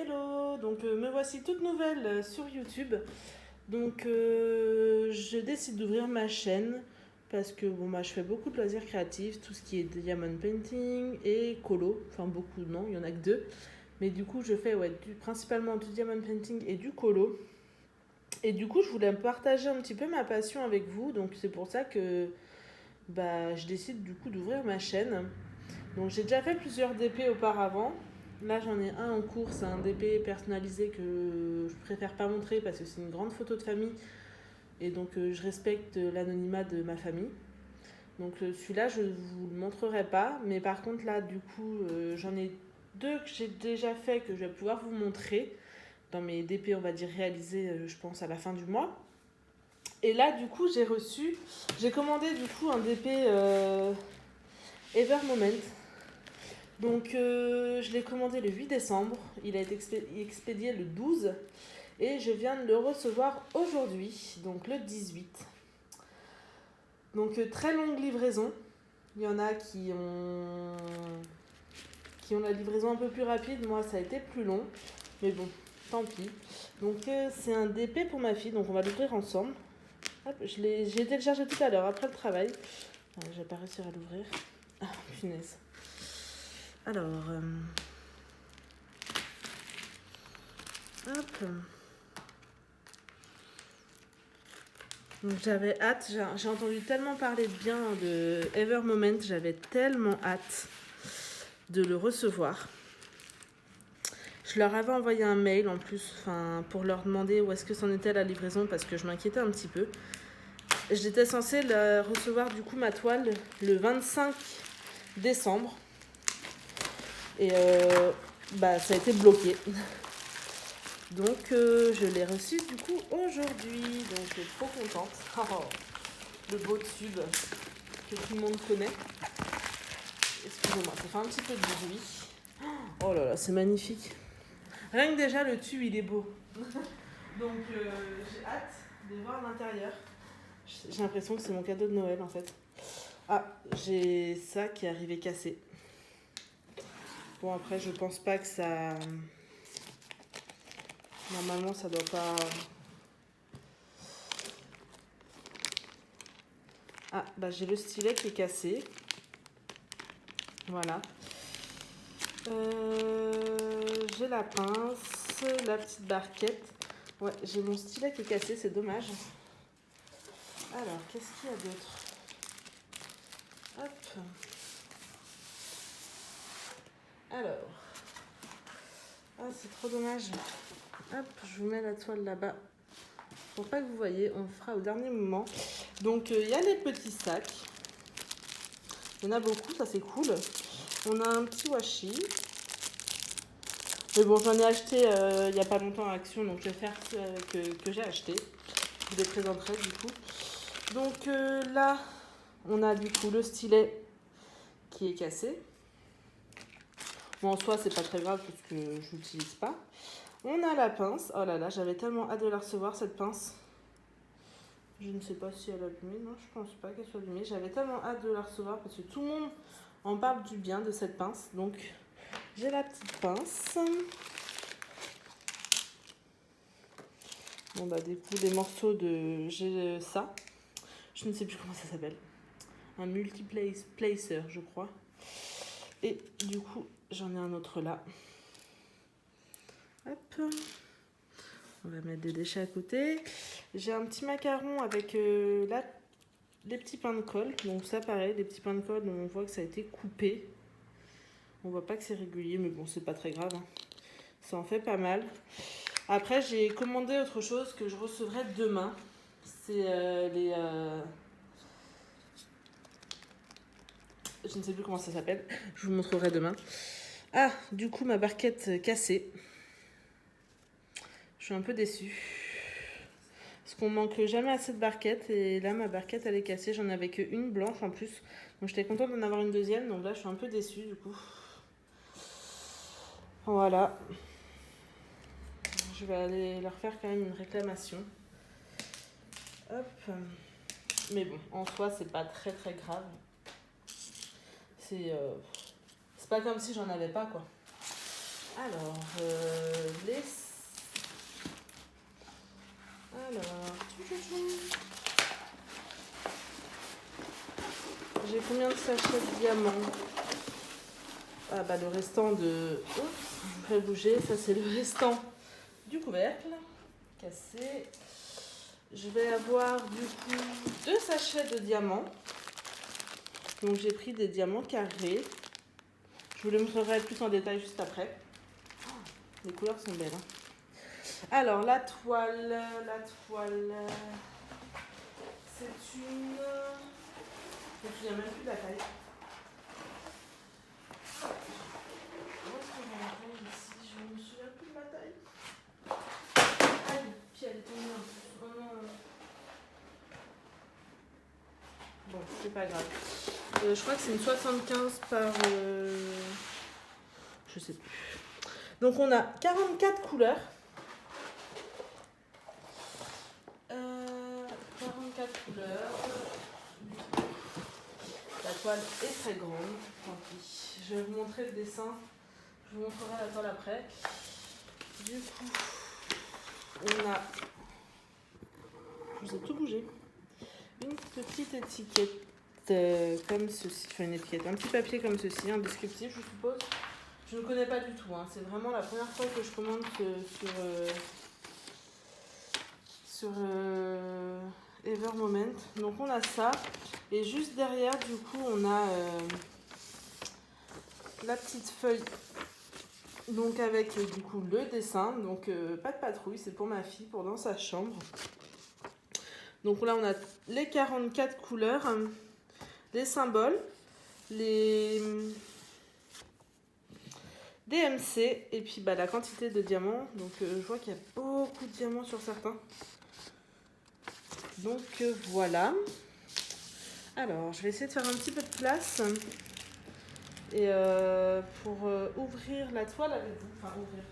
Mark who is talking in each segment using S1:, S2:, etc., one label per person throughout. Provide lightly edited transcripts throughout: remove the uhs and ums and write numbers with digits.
S1: Hello, donc me voici toute nouvelle sur YouTube. Donc je décide d'ouvrir ma chaîne parce que bon bah je fais beaucoup de loisirs créatifs, tout ce qui est diamond painting et colo, enfin beaucoup non, il y en a que deux. Mais du coup je fais principalement du diamond painting et du colo. Et du coup je voulais partager un petit peu ma passion avec vous, donc c'est pour ça que bah, je décide du coup d'ouvrir ma chaîne. Donc j'ai déjà fait plusieurs DP auparavant. Là j'en ai un en cours, c'est un DP personnalisé que je préfère pas montrer parce que c'est une grande photo de famille et donc je respecte l'anonymat de ma famille. Donc celui-là je vous le montrerai pas, mais par contre là du coup j'en ai deux que j'ai déjà fait que je vais pouvoir vous montrer dans mes DP on va dire réalisés je pense à la fin du mois. Et là du coup j'ai commandé du coup un DP Ever Moment. Donc je l'ai commandé le 8 décembre, il a été expédié le 12 et je viens de le recevoir aujourd'hui, donc le 18. Donc très longue livraison, il y en a qui ont la livraison un peu plus rapide, moi ça a été plus long, mais bon, tant pis. Donc c'est un DP pour ma fille, donc on va l'ouvrir ensemble. Hop, j'ai téléchargé tout à l'heure après le travail. J'ai pas réussi à l'ouvrir. Ah punaise. Alors, hop. Donc j'avais hâte, j'ai entendu tellement parler de bien de Ever Moment, j'avais tellement hâte de le recevoir. Je leur avais envoyé un mail en plus, pour leur demander où est-ce que c'en était la livraison parce que je m'inquiétais un petit peu. J'étais censée recevoir du coup ma toile le 25 décembre et ça a été bloqué. Donc je l'ai reçu du coup aujourd'hui, donc trop contente. Oh, le beau tube que tout le monde connaît. Excusez-moi, ça fait un petit peu de bruit. Oh là là, c'est magnifique. Rien que déjà le tube il est beau. Donc j'ai hâte de voir l'intérieur. J'ai l'impression que c'est mon cadeau de Noël en fait. Ah, j'ai ça qui est arrivé cassé. Bon après je pense pas que ça... Normalement ça doit pas... Ah bah j'ai le stylet qui est cassé. Voilà. J'ai la pince, la petite barquette. Ouais, j'ai mon stylet qui est cassé, c'est dommage. Alors, qu'est-ce qu'il y a d'autre? Hop. Alors. Ah, c'est trop dommage. Hop, je vous mets la toile là-bas. Pour pas que vous voyez, on fera au dernier moment. Donc, il y a les petits sacs. Il y en a beaucoup, ça c'est cool. On a un petit washi. Mais bon, j'en ai acheté il n'y a pas longtemps à Action, donc je vais faire que j'ai acheté. Je vous les présenterai du coup. Donc là, on a du coup le stylet qui est cassé. Bon, en soi, c'est pas très grave parce que je l'utilise pas. On a la pince. Oh là là, j'avais tellement hâte de la recevoir cette pince. Je ne sais pas si elle est allumée. Non, je pense pas qu'elle soit allumée. J'avais tellement hâte de la recevoir parce que tout le monde en parle du bien de cette pince. Donc, j'ai la petite pince. Bon, bah, du coup, les morceaux de... J'ai ça. Je ne sais plus comment ça s'appelle. Un multiplacer, je crois. Et du coup, j'en ai un autre là. Hop. On va mettre des déchets à côté. J'ai un petit macaron avec les petits pains de colle. Donc ça, pareil, les petits pains de colle, on voit que ça a été coupé. On voit pas que c'est régulier, mais bon, c'est pas très grave. Hein. Ça en fait pas mal. Après, j'ai commandé autre chose que je recevrai demain. C'est je ne sais plus comment ça s'appelle. Je vous montrerai demain. Ah, du coup, ma barquette cassée. Je suis un peu déçue. Parce qu'on manque jamais assez de barquettes. Et là, ma barquette, elle est cassée. J'en avais qu'une blanche en plus. Donc, j'étais contente d'en avoir une deuxième. Donc là, je suis un peu déçue, du coup. Voilà. Je vais aller leur faire quand même une réclamation. Hop. Mais bon, en soi, c'est pas très très grave. C'est pas comme si j'en avais pas, quoi. Alors, Alors, j'ai combien de sachets de diamants? Ah bah le restant de... Oups, je vous fais bouger. Ça c'est le restant du couvercle cassé. Je vais avoir du coup 2 sachets de diamants. Donc j'ai pris des diamants carrés. Je vous les montrerai plus en détail juste après. Les couleurs sont belles. Alors la toile, c'est une... Je me souviens même plus de la taille. Où est-ce qu'on va la taille ici? Je me souviens plus de la taille. Aïe, puis elle est tombée un peu. Oh non. Bon, c'est pas grave. Je crois que c'est une 75 par... je sais plus. Donc on a 44 couleurs. 44 couleurs. La toile est très grande. Tant pis. Je vais vous montrer le dessin. Je vous montrerai la toile après. Du coup, on a... Je vous ai tout bougé. Une petite étiquette comme ceci. Enfin une étiquette. Un petit papier comme ceci. Un descriptif je suppose. Je ne connais pas du tout. Hein. C'est vraiment la première fois que je commande sur Evermoment. Donc on a ça. Et juste derrière, du coup, on a la petite feuille. Donc avec du coup le dessin. Donc pas de patrouille, c'est pour ma fille, pour dans sa chambre. Donc là, on a les 44 couleurs, les symboles, les DMC et puis bah, la quantité de diamants. Donc je vois qu'il y a beaucoup de diamants sur certains. Donc voilà. Alors je vais essayer de faire un petit peu de place. Et pour ouvrir la toile avec vous, enfin ouvrir,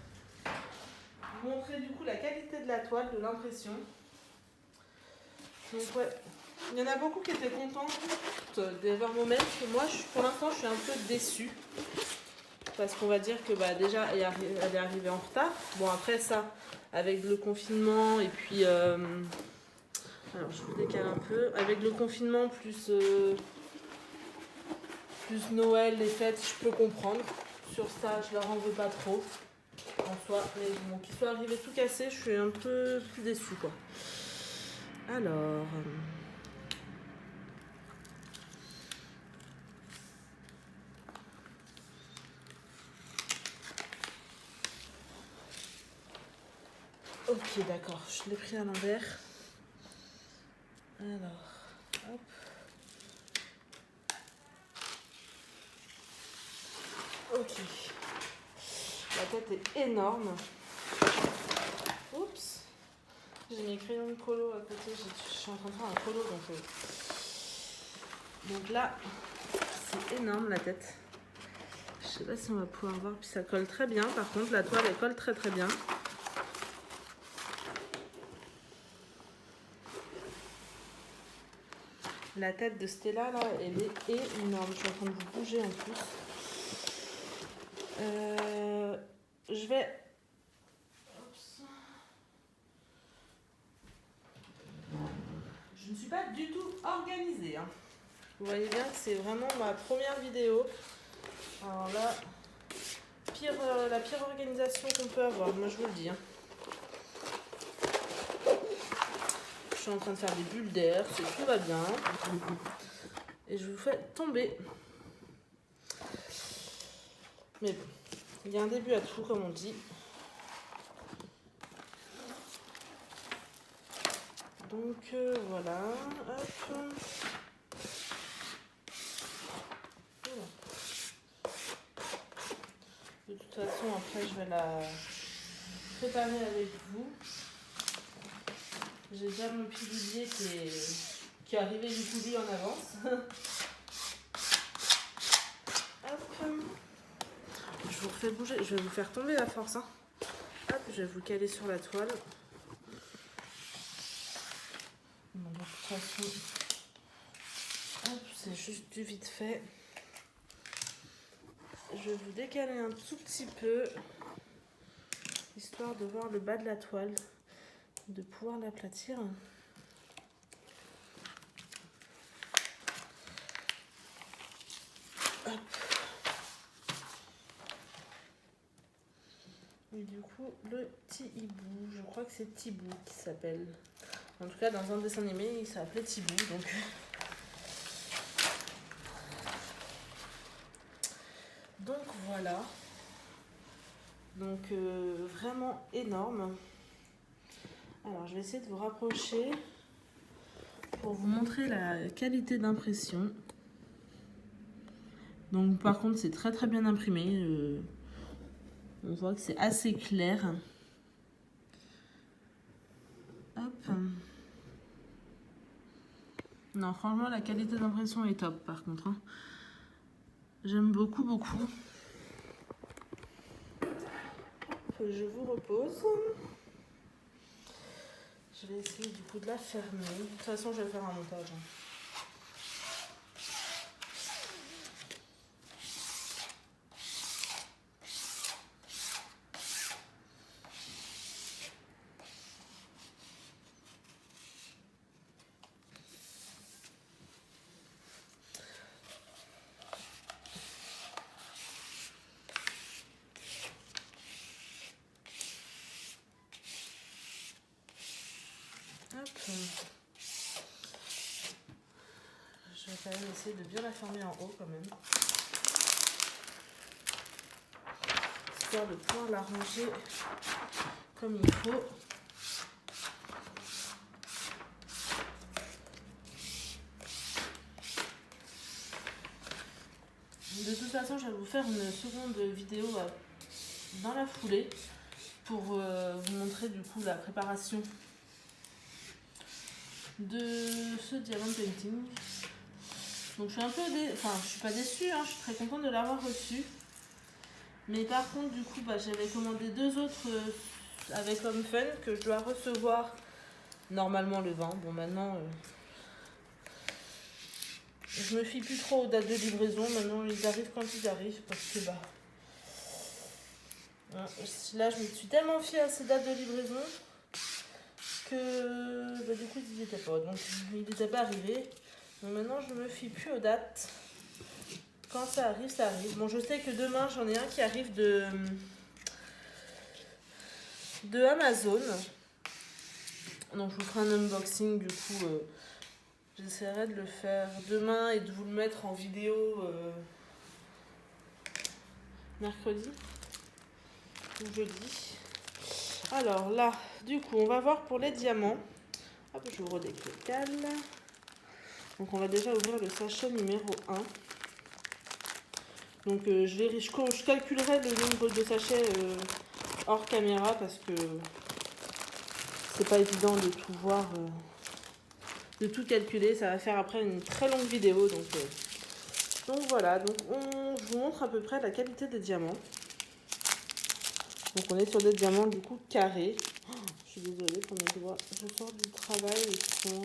S1: vous montrer du coup la qualité de la toile, de l'impression. Donc ouais, il y en a beaucoup qui étaient contents d'Evermoment. Moi pour l'instant je suis un peu déçue. Parce qu'on va dire que bah, déjà elle est arrivée en retard. Bon après ça, avec le confinement et puis... alors je vous décale un peu. Avec le confinement plus Noël, les fêtes, je peux comprendre. Sur ça, je leur en veux pas trop. En soi, mais bon, qu'ils soient arrivés tout cassés, je suis un peu plus déçue quoi. Alors... Ok, d'accord, je l'ai pris à l'envers. Alors, hop. Ok. La tête est énorme. Oups. J'ai mes crayons de colo à côté. Je suis en train de faire un colo. Donc là, c'est énorme la tête. Je sais pas si on va pouvoir voir. Puis ça colle très bien. Par contre, la toile, elle colle très très bien. La tête de Stella, là, elle est énorme. Je suis en train de vous bouger en plus. Je vais... Oups. Je ne suis pas du tout organisée. Hein. Vous voyez bien que c'est vraiment ma première vidéo. Alors là, la pire organisation qu'on peut avoir, moi je vous le dis. Hein. Je suis en train de faire des bulles d'air, tout va bien. Et je vous fais tomber. Mais bon, il y a un début à tout, comme on dit. Donc voilà, hop. Voilà. De toute façon, après, je vais la préparer avec vous. J'ai déjà mon pilulier qui est arrivé du coup lui en avance. Hop. Je vous refais bouger, je vais vous faire tomber la force. Hein. Hop, je vais vous caler sur la toile. Bon, de toute façon, hop, c'est juste du vite fait. Je vais vous décaler un tout petit peu, histoire de voir le bas de la toile. de pouvoir l'aplatir. Hop. Et du coup, le petit hibou, je crois que c'est Tibou qui s'appelle. En tout cas, dans un dessin animé, il s'appelait Tibou, donc voilà. Donc vraiment énorme. Alors, je vais essayer de vous rapprocher pour vous montrer la qualité d'impression. Donc par contre, c'est très très bien imprimé. On voit que c'est assez clair. Hop. Non, franchement, la qualité d'impression est top par contre. Hein. J'aime beaucoup, beaucoup. Je vous repose. Je vais essayer du coup de la fermer. De toute façon, je vais faire un montage. Hein. Hop. Je vais quand même essayer de bien la fermer en haut quand même. Histoire de pouvoir la ranger comme il faut. De toute façon, je vais vous faire une seconde vidéo dans la foulée pour vous montrer du coup la préparation de ce diamond painting. Donc je suis un peu je suis pas déçue, hein, je suis très contente de l'avoir reçu. Mais par contre du coup j'avais commandé 2 autres avec Home Fun que je dois recevoir normalement le 20. Bon maintenant je me fie plus trop aux dates de livraison, maintenant ils arrivent quand ils arrivent parce que là je me suis tellement fiée à ces dates de livraison que du coup ils n'y étaient pas, donc ils n'étaient pas arrivés. Donc maintenant je me fie plus aux dates. Quand ça arrive, ça arrive. Bon, je sais que demain j'en ai un qui arrive de Amazon. Donc je vous ferai un unboxing du coup. J'essaierai de le faire demain et de vous le mettre en vidéo mercredi ou jeudi. Alors là, du coup, on va voir pour les diamants. Hop, je vous redécale. Donc on va déjà ouvrir le sachet numéro 1. Donc je calculerai le nombre de sachets hors caméra parce que c'est pas évident de tout voir, de tout calculer. Ça va faire après une très longue vidéo. Donc voilà, donc je vous montre à peu près la qualité des diamants. Donc on est sur des diamants du coup carrés. Oh, je suis désolée pour mes doigts. Je sors du travail et ils sont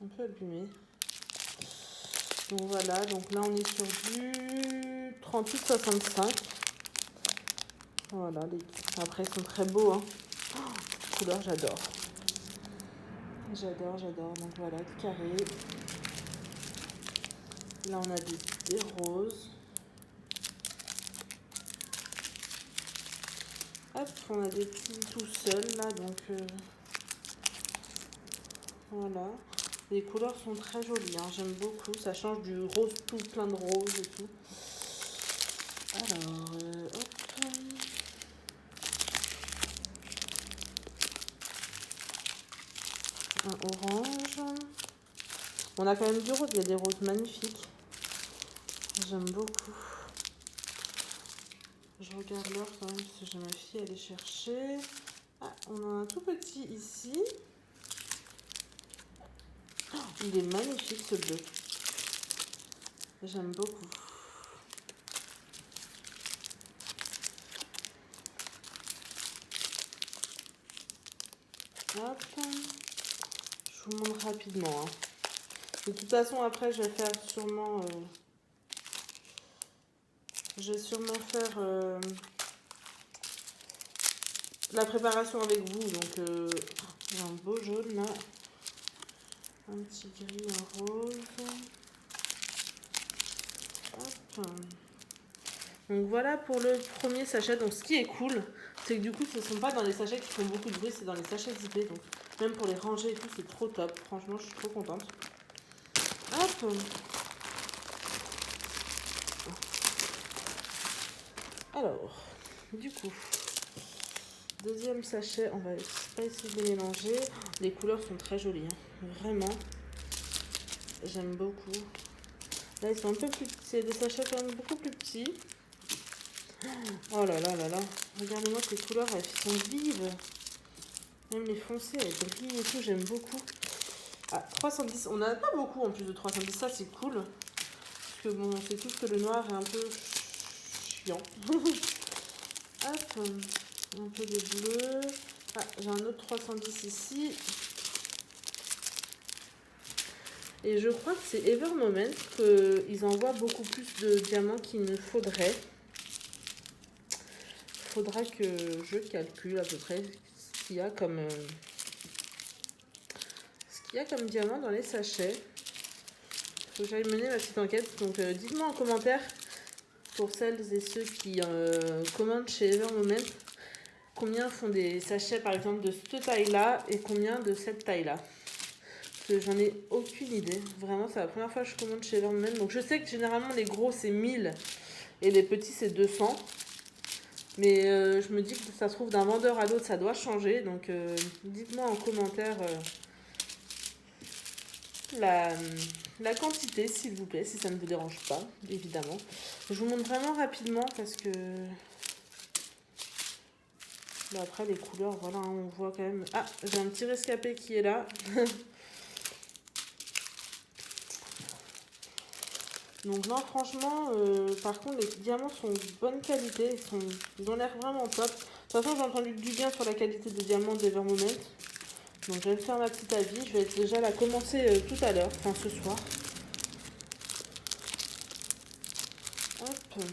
S1: un peu abîmés. Donc voilà, donc là on est sur du 38,65. Voilà, après ils sont très beaux. Hein. Oh, cette couleur j'adore. J'adore. Donc voilà, carré. Là on a des roses. Hop, on a des petits tout seuls là, donc voilà. Les couleurs sont très jolies, hein, j'aime beaucoup. Ça change du rose tout plein de rose et tout. Alors, hop. Un orange. On a quand même du rose, il y a des roses magnifiques. J'aime beaucoup. Je regarde l'heure quand même parce que j'ai ma fille à aller chercher. Ah, on a un tout petit ici. Oh, il est magnifique ce bleu. J'aime beaucoup. Hop. Je vous montre rapidement. Hein. De toute façon, après, je vais faire sûrement... je vais sûrement faire la préparation avec vous. Donc, un beau jaune là. Un petit gris, un rose. Hop. Donc voilà pour le premier sachet. Donc ce qui est cool, c'est que du coup ce ne sont pas dans les sachets qui font beaucoup de bruit, c'est dans les sachets zippés. Donc même pour les ranger et tout, c'est trop top. Franchement, je suis trop contente. Hop. Alors, du coup, deuxième sachet, on va pas essayer de les mélanger. Les couleurs sont très jolies, hein. Vraiment. J'aime beaucoup. Là, ils sont un peu plus petits. C'est des sachets quand même beaucoup plus petits. Oh là là là là. Regardez-moi ces couleurs, elles sont vives. Même les foncés, elles brillent et tout. J'aime beaucoup. Ah, 310. On n'a pas beaucoup en plus de 310. Ça, c'est cool. Parce que bon, c'est tout que le noir est un peu chiant. Hop. Un peu de bleu. Ah, j'ai un autre 310 ici. Et je crois que c'est Evermoment qu'ils envoient beaucoup plus de diamants qu'il ne faudrait. Il faudra que je calcule à peu près ce qu'il y a comme diamant dans les sachets. Il faut que j'aille mener ma petite enquête. Donc dites-moi en commentaire, pour celles et ceux qui commandent chez Evermoment, combien font des sachets par exemple de cette taille-là et combien de cette taille-là. Parce que j'en ai aucune idée. Vraiment, c'est la première fois que je commande chez Evermoment. Donc je sais que généralement les gros c'est 1000 et les petits c'est 200. Mais je me dis que ça se trouve d'un vendeur à l'autre, ça doit changer. Donc dites-moi en commentaire la quantité, s'il vous plaît, si ça ne vous dérange pas, évidemment. Je vous montre vraiment rapidement parce que... Bon, après, les couleurs, voilà, hein, on voit quand même... Ah, j'ai un petit rescapé qui est là. Donc non, franchement, par contre, les diamants sont de bonne qualité. Ils ont l'air vraiment top. De toute façon, j'ai entendu du bien sur la qualité des diamants d'Evermoment. Donc je vais me faire ma petite avis. Je vais déjà la commencer tout à l'heure, enfin ce soir. Hop.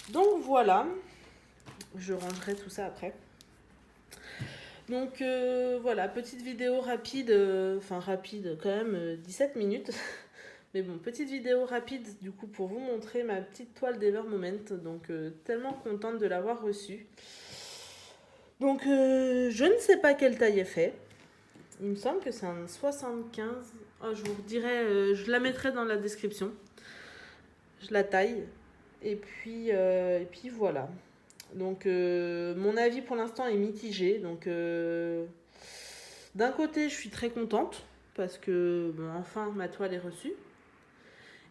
S1: Donc voilà. Je rangerai tout ça après. Donc voilà, petite vidéo rapide. Enfin rapide quand même, 17 minutes. Mais bon, petite vidéo rapide du coup pour vous montrer ma petite toile d'Evermoment. Donc tellement contente de l'avoir reçue. Donc je ne sais pas quelle taille est fait. Il me semble que c'est un 75. Oh, je vous redirai, je la mettrai dans la description. Je la taille. Et puis voilà. Donc mon avis pour l'instant est mitigé. Donc d'un côté je suis très contente parce que bon, enfin ma toile est reçue.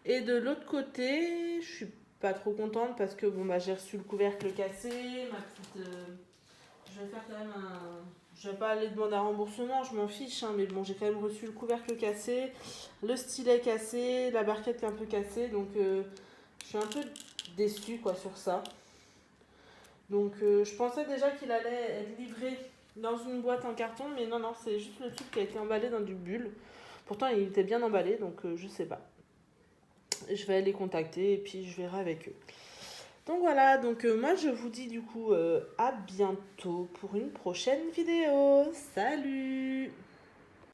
S1: Et de l'autre côté, je suis pas trop contente parce que bon bah j'ai reçu le couvercle cassé, ma petite. Je vais faire quand même un. Je vais pas aller demander un remboursement, je m'en fiche, hein, mais bon j'ai quand même reçu le couvercle cassé, le stylet cassé, la barquette qui est un peu cassée, donc je suis un peu déçue quoi sur ça. Donc je pensais déjà qu'il allait être livré dans une boîte en carton, mais non, c'est juste le truc qui a été emballé dans du bulle. Pourtant il était bien emballé, donc je sais pas. Je vais aller contacter et puis je verrai avec eux. Donc voilà, donc moi je vous dis du coup à bientôt pour une prochaine vidéo. Salut!